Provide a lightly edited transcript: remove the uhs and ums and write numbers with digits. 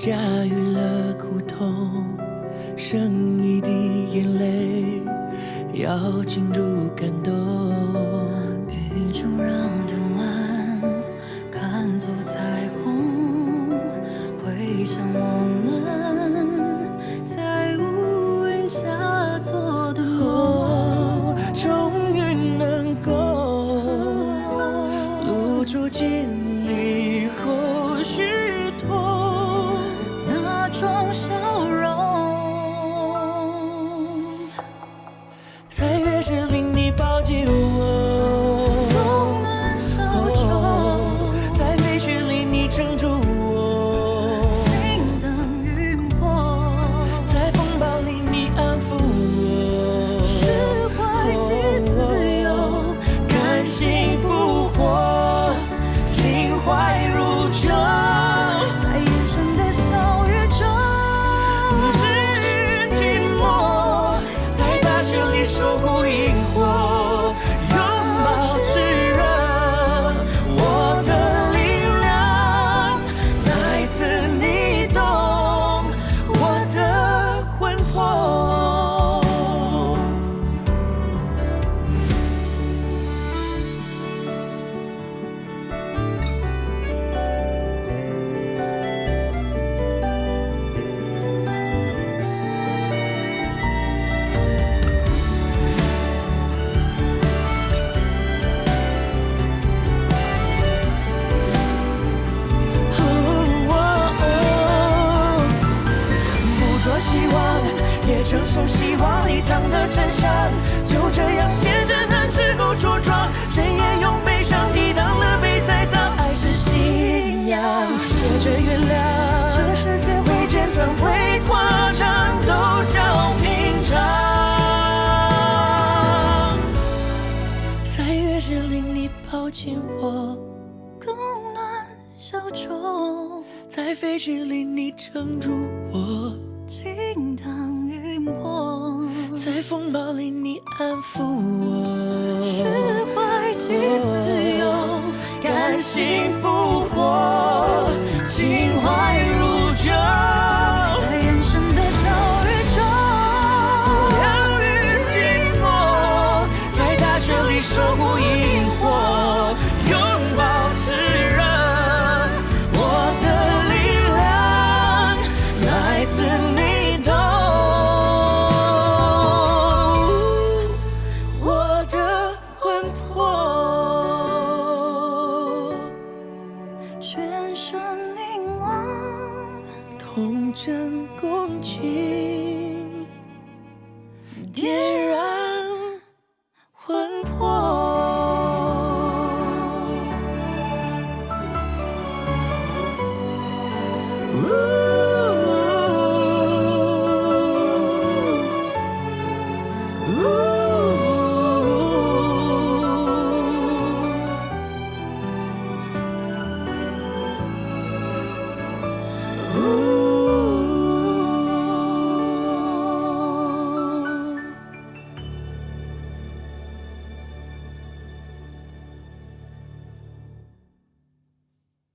驾驭了苦痛，剩一滴眼泪，要进入感动。宇宙让贪玩看作彩虹，回想我们在乌云下做的梦，终于能够露出经历后虚痛那种笑容，才越是令你抱紧我，冬暖夏秋，在废墟里你撑住我，心等云破，在风暴里你安抚我，释怀即自由，甘心复活，情怀如旧，在眼神的小雨中，是寂寞，在大雪里守护萤火，拥抱炽热，我的力量，来自你懂我的魂魄。捕捉希望，也承受希望里藏的真相，就这样陷着难之后茁壮，谁也用悲伤抵挡了被栽赃。爱是信仰，学着原谅，这世界会尖酸会夸张，都叫平常。在越是令你抱紧我，冬暖夏秋，在废墟里你撑住我，静当云破，在风暴里你安抚我，释怀即自由，甘心复活，情怀如旧，在眼神的小雨中，疗愈寂寞，在大雪里守护萤火，拥抱炽热，我的力量来自你懂我的魂魄，全身凝望，童真共情，点燃魂魄。呜